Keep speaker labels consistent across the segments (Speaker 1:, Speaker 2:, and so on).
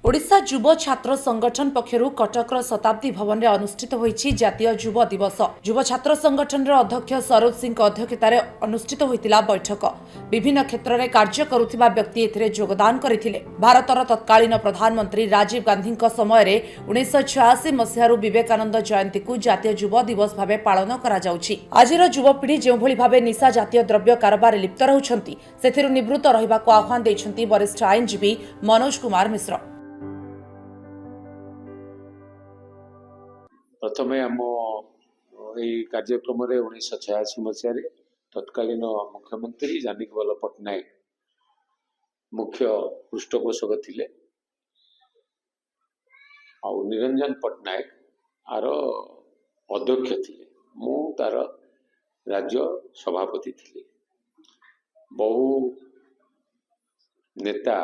Speaker 1: ओडिशा युव छात्र संगठन पक्षरु कटकर शताब्दी भवन में अनुष्ठित होईछि जातीय युव दिवस। युव छात्र संगठन अध्यक्ष सरोज सिंह अध्यक्षतार अनुष्ठित होइतिला बैठक। विभिन्न क्षेत्र में कार्य करुथिबा व्यक्ति एथिरे योगदान करथिले। भारतर तत्कालीन प्रधानमंत्री राजीव गांधी समय 1986 मसीहारू विवेकानंद जयंती को जातीय युव दिवस भाव पालन करा जाउछि। आजिर युवपीढ़ी जेभଳି भावे निशा जातीय द्रव्य कारोबार लिप्त रहुछंती सेथिरु निवृत्त रहिबाको आह्वान दैछंती वरिष्ठ आईनजीवी मनोज कुमार मिश्र।
Speaker 2: प्रथम आम कार्यक्रम 1986 मसीह तत्कालीन मुख्यमंत्री जानीक बल्लभ पट्टनायक मुख्य पृष्ठपोषक थिले और निरंजन पट्टनायक आर अध्यक्ष थिले। मु तार राज्य सभापति थिले। बहु नेता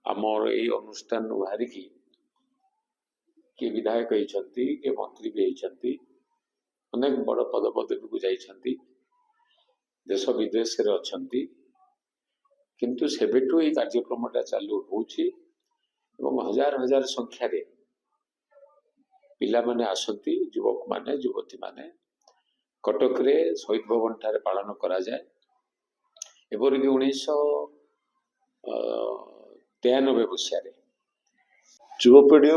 Speaker 2: आमर ये अनुष्ठान बाहरिकी किए विधायक होती किए मंत्री भी होती अनेक बड़ पद पदवी को जाइछंती देश विदेश रे अछंती किंतु सेबेठू ये कार्यक्रमटा चालू होउछि एवं हजार हजार संख्या रे पिला माने आसंती युवक माने युवती माने कटक रे शहीद भवन ठारे पालन करा जाए। एपरिक 1993 मसीह
Speaker 3: युवपीढ़ी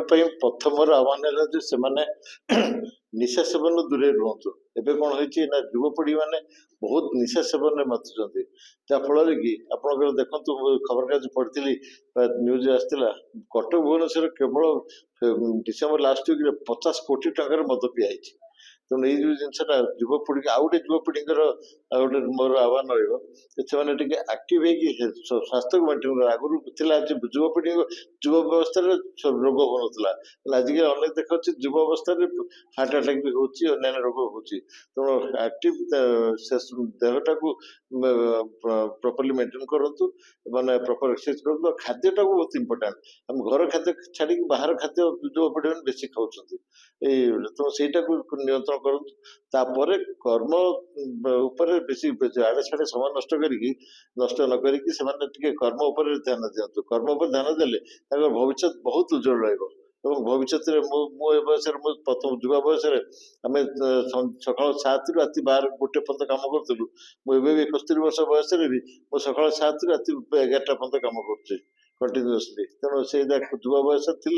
Speaker 3: प्रथम आह्वान है से निशा सेवन दूरे रुहतु। एबे कौन होइछि ना युवपीढ़ी माने बहुत निशा सेवन में मातुचंती जाफल कि आप देखु खबर कागज पढ़ी न्यूज आसला कटक भुवनेश्वर केवल डिसेम्बर लास्ट वीक 50 कोटी टकर मद पियाई। तेणु ये जिनसा युवपीढ़ी आउ गए युवपीढ़ी गोटे मोर आह्वान रही एक्टिव स्वास्थ्य को मेन्टेन आगुरी युवपीढ़ी युव अवस्था रोग हो आजिकल अनेक देखा युव अवस्था हार्ट अटैक भी होना रोग हो। तेणु एक्टिव देहटा को प्रॉपर्ली मेन्टेन करूँ मैंने प्रॉपर एक्सरसाइज करूँ। खाद्यटा को बहुत इंपोर्टेंट हम घर खाद्य छाड़ी बाहर खाद्य युवपीढ़ी मैंने बेसी खाऊँ तो सहीटा को नियंत्रण करूँ। कर्म उपर बेसी आड़े छाड़े समय नष्ट न करिकी कर्म उपर ध्यान दिंतु। कर्म उपर ध्यान देले भविष्य बहुत उज्जवल रहिबो। भविष्य बयस प्रथम युवा बयस आम सका 7 रु राति 12 गोटे पर्यंत कम करूँ। मुझे 71 वर्ष बयस भी मुझे सका 7 रु राति 11टा पर्यंत कम कर कंटिन्यूअसली। तेणु से युवा बयस थे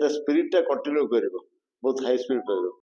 Speaker 3: स्पिरिटा कंटिन्यू कर बहुत हाई स्पिरिट रही।